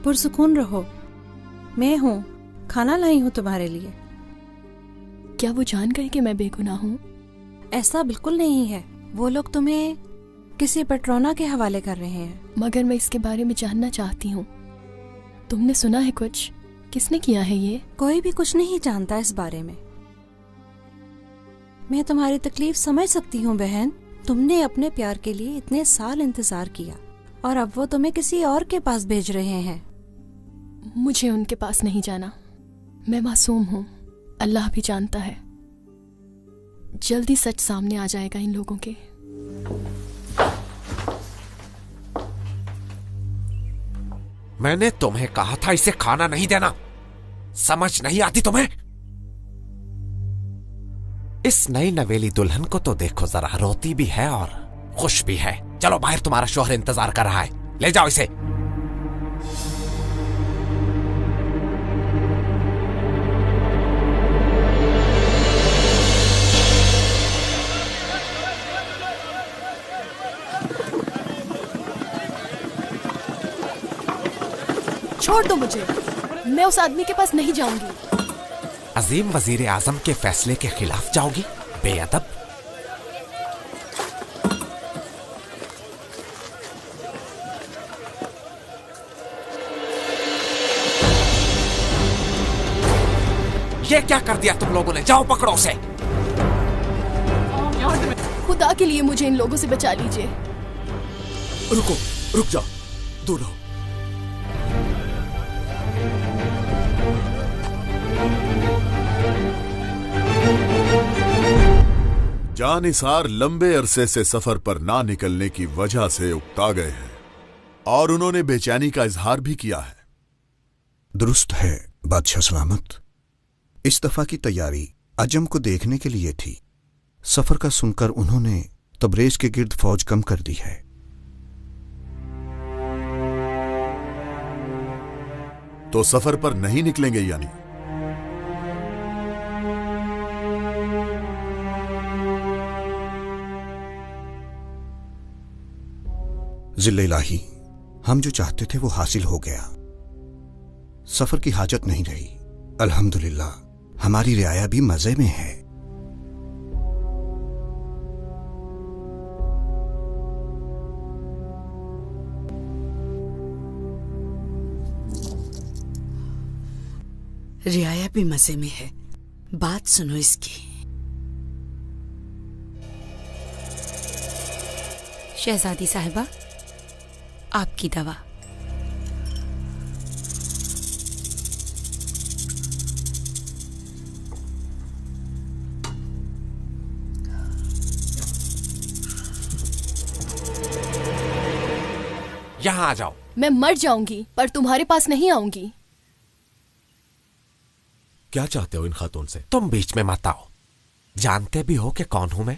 पुरसुकून रहो, मैं हूँ, खाना लाई हूँ तुम्हारे लिए। क्या वो जान गए कि मैं बेगुनाह हूँ? ऐसा बिल्कुल नहीं है, वो लोग तुम्हें किसी पेट्रोना के हवाले कर रहे हैं। मगर मैं इसके बारे में जानना चाहती हूँ। तुमने सुना है कुछ? किसने किया है ये? कोई भी कुछ नहीं जानता इस बारे में। मैं तुम्हारी तकलीफ समझ सकती हूँ बहन। तुमने अपने प्यार के लिए इतने साल इंतजार किया और अब वो तुम्हें किसी और के पास भेज रहे हैं। मुझे उनके पास नहीं जाना। मैं मासूम हूँ, अल्लाह भी जानता है। जल्दी सच सामने आ जाएगा इन लोगों के। मैंने तुम्हें कहा था इसे खाना नहीं देना, समझ नहीं आती तुम्हें? इस नई नवेली दुल्हन को तो देखो जरा, रोती भी है और खुश भी है। चलो बाहर, तुम्हारा शौहर इंतजार कर रहा है, ले जाओ इसे। छोड़ दो मुझे, मैं उस आदमी के पास नहीं जाऊंगी। अजीम वजीर आजम के फैसले के खिलाफ जाओगी? बेअदब। ये क्या कर दिया तुम लोगों ने? जाओ पकड़ो उसे। खुदा के लिए मुझे इन लोगों से बचा लीजिए। रुको, रुक जाओ, दूर रहो। जानिसार लंबे अरसे से सफर पर ना निकलने की वजह से उकता गए हैं और उन्होंने बेचैनी का इजहार भी किया है। दुरुस्त है बादशाह सलामत। इस दफा की तैयारी अजम को देखने के लिए थी। सफर का सुनकर उन्होंने तबरेज के गिर्द फौज कम कर दी है। तो सफर पर नहीं निकलेंगे यानी? जिल्ले-इलाही, हम जो चाहते थे वो हासिल हो गया। सफर की हाजत नहीं रही। अल्हम्दुलिल्लाह, हमारी रियाया भी मजे में है। रियाया भी मजे में है। बात सुनो इसकी। शहजादी साहिबा, आपकी दवा। यहां आ जाओ। मैं मर जाऊंगी पर तुम्हारे पास नहीं आऊंगी। क्या चाहते हो इन खातून से? तुम बीच में मत आओ। जानते भी हो कि कौन हूं मैं?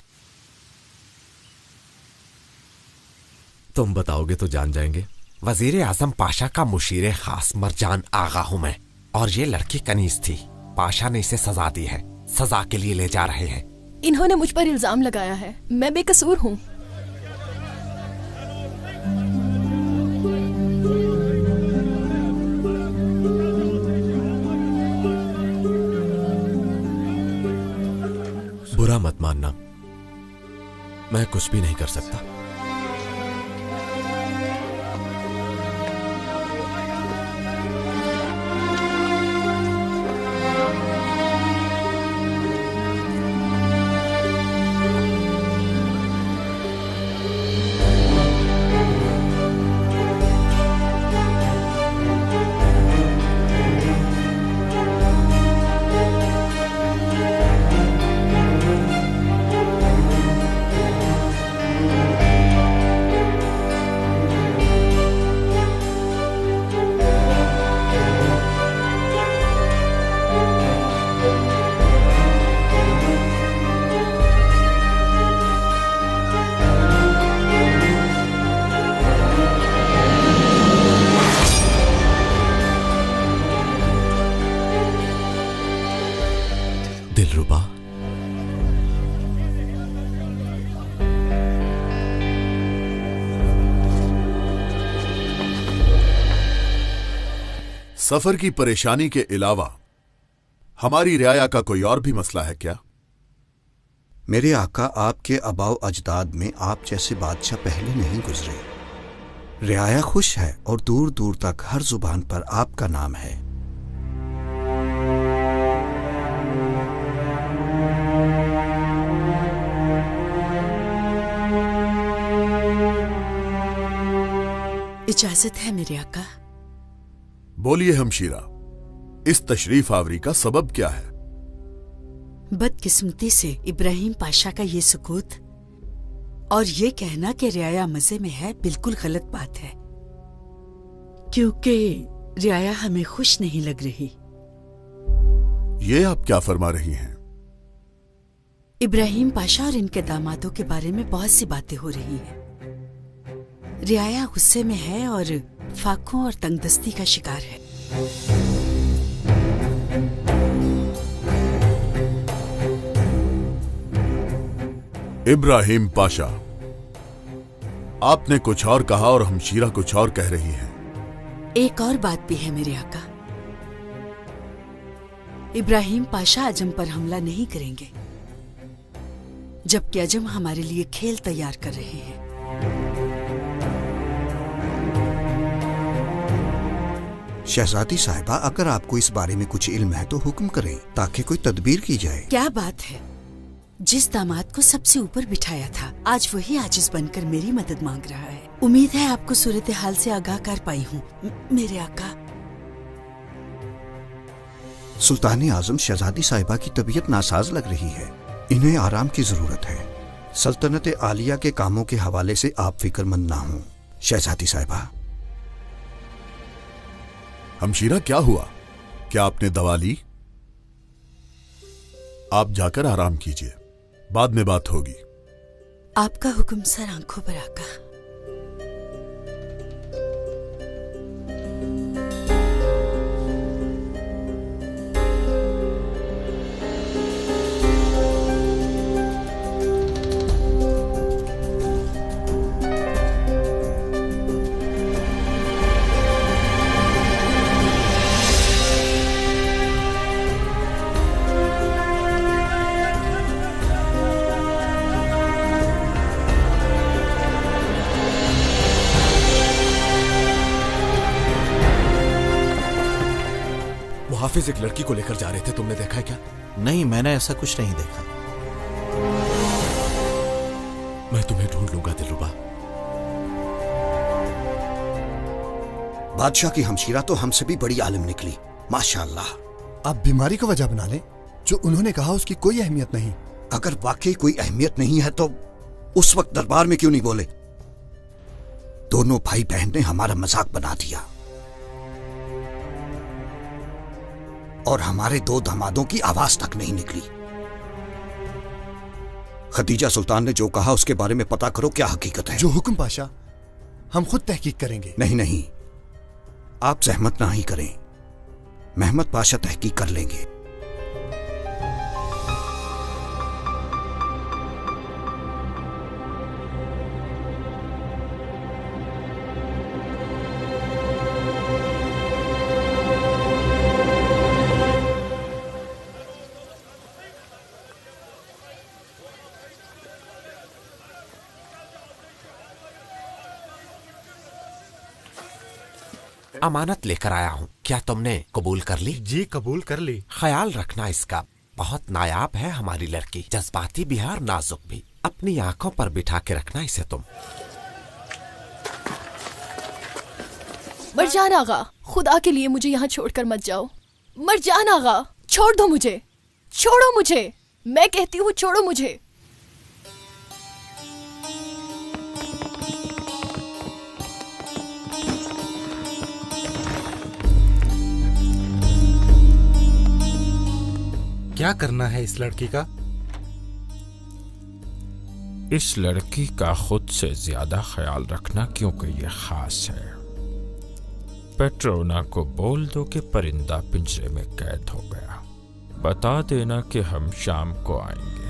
तुम बताओगे तो जान जाएंगे। वजीर आजम पाशा का मुशीर खास मरजान आगा हूं मैं। और ये लड़की कनीज थी। पाशा ने इसे सजा दी है, सजा के लिए ले जा रहे हैं। इन्होंने मुझ पर इल्जाम लगाया है, मैं बेकसूर हूँ। बुरा मत मानना, मैं कुछ भी नहीं कर सकता। दिलरुबा, सफर की परेशानी के अलावा हमारी रियाया का कोई और भी मसला है क्या? मेरे आका, आपके अबाओ अजदाद में आप जैसे बादशाह पहले नहीं गुजरे। रियाया खुश है और दूर दूर तक हर जुबान पर आपका नाम है। इजाजत है मेरे आका। बोलिए हमशीरा, इस तशरीफ आवरी का सबब क्या है? बदकिस्मती से इब्राहिम पाशा का ये सुकूत और ये कहना कि रियाया मजे में है बिल्कुल गलत बात है, क्योंकि रियाया हमें खुश नहीं लग रही। ये आप क्या फरमा रही हैं? इब्राहिम पाशा और इनके दामादों के बारे में बहुत सी बातें हो रही हैं। रियाया गुस्से में है और फाकों और तंगदस्ती का शिकार है। इब्राहिम पाशा, आपने कुछ और कहा और हमशीरा कुछ और कह रही है। एक और बात भी है मेरे आका। इब्राहिम पाशा अजम पर हमला नहीं करेंगे, जबकि अजम हमारे लिए खेल तैयार कर रहे हैं। शहजादी साहिबा, अगर आपको इस बारे में कुछ इल्म है तो हुक्म करें ताकि कोई तदबीर की जाए। क्या बात है, जिस दामाद को सबसे ऊपर बिठाया था आज वही आजिज बनकर मेरी मदद मांग रहा है। उम्मीद है आपको सूरत हाल से आगाह कर पाई हूँ मेरे आका। सुल्तान आजम, शहजादी साहिबा की तबीयत नासाज लग रही है, इन्हें आराम की जरूरत है। सल्तनत आलिया के कामों के हवाले से आप फिक्रमंद ना हों। शहजादी साहिबा। हमशीरा, क्या हुआ? क्या आपने दवा ली? आप जाकर आराम कीजिए, बाद में बात होगी। आपका हुक्म सर, आंखों पर आका। हाफिज एक लड़की को लेकर जा रहे थे, तुमने देखा है क्या? नहीं, मैंने ऐसा कुछ नहीं देखा। मैं तुम्हें ढूंढ लूंगा दिलरुबा। बादशाह की हमशीरा तो हमसे भी बड़ी आलिम निकली, माशाअल्लाह। आप बीमारी को वजह बना लें, जो उन्होंने कहा उसकी कोई अहमियत नहीं। अगर वाकई कोई अहमियत नहीं है तो उस वक्त दरबार में क्यों नहीं बोले? दोनों भाई बहन ने हमारा मजाक बना दिया और हमारे दो दामादों की आवाज तक नहीं निकली। खदीजा सुल्तान ने जो कहा उसके बारे में पता करो, क्या हकीकत है? जो हुक्म पाशा, हम खुद तहकीक करेंगे। नहीं नहीं, आप जहमत ना ही करें, महमद पाशा तहकीक कर लेंगे। अमानत लेकर आया हूँ, क्या तुमने कबूल कर ली? जी, कबूल कर ली। ख्याल रखना इसका, बहुत नायाब है हमारी लड़की, जज्बाती भी है और नाजुक भी। अपनी आंखों पर बिठा के रखना इसे तुम। मरजान आगा, खुदा के लिए मुझे यहाँ छोड़कर मत जाओ। मरजान आगा, छोड़ दो मुझे, छोड़ो मुझे, मैं कहती हूँ छोड़ो मुझे। क्या करना है इस लड़की का? इस लड़की का खुद से ज्यादा ख्याल रखना, क्योंकि ये खास है। पेट्रोना को बोल दो कि परिंदा पिंजरे में कैद हो गया। बता देना कि हम शाम को आएंगे।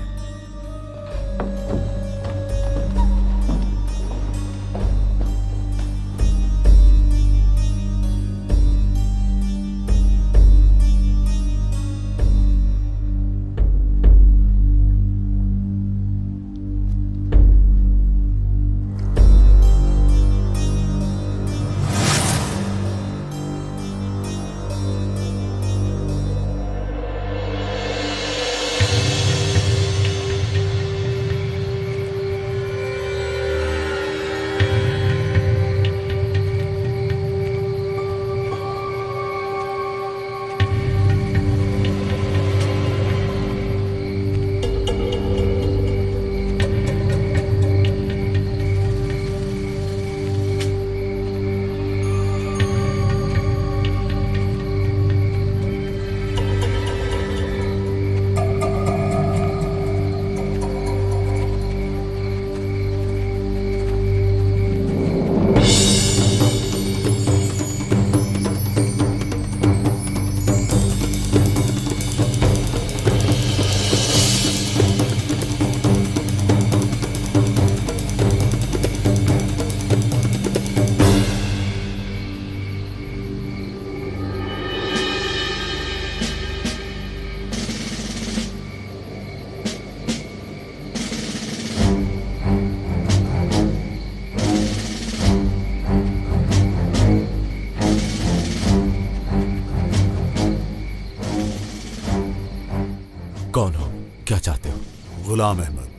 कौन हो? क्या चाहते हो? गुलाम अहमद।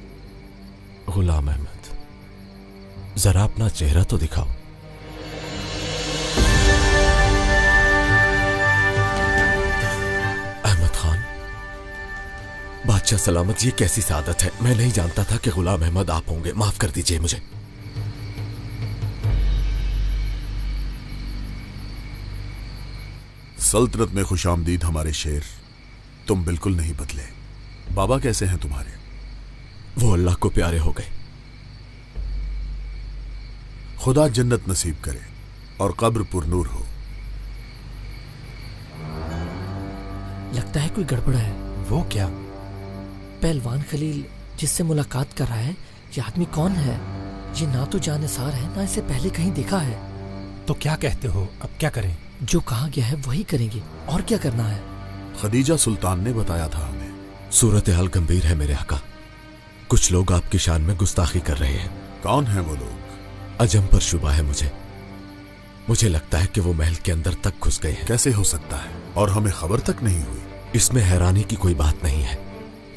गुलाम अहमद, जरा अपना चेहरा तो दिखाओ। अहमद खान, बादशाह सलामत, ये कैसी सादत है? मैं नहीं जानता था कि गुलाम अहमद आप होंगे। माफ कर दीजिए मुझे। सल्तनत में खुशामदीद हमारे शेर। तुम बिल्कुल नहीं बदले। बाबा कैसे हैं तुम्हारे? वो अल्लाह को प्यारे हो गए। खुदा जन्नत नसीब करे और कब्र पुरनूर हो। लगता है कोई गड़बड़ है। वो क्या? पहलवान खलील जिससे मुलाकात कर रहा है, ये आदमी कौन है? ये ना तो जानिसार है, ना इसे पहले कहीं देखा है। तो क्या कहते हो, अब क्या करें? जो कहा गया है वही करेंगे, और क्या करना है? खदीजा सुल्तान ने बताया था हमें। सूरत हाल गंभीर है मेरे आका। कुछ लोग आपकी शान में गुस्ताखी कर रहे हैं। कौन है वो लोग? अजम पर शुबा है मुझे लगता है कि वो महल के अंदर तक घुस गए हैं। कैसे हो सकता है? और हमें खबर तक नहीं हुई। इसमें हैरानी की कोई बात नहीं है।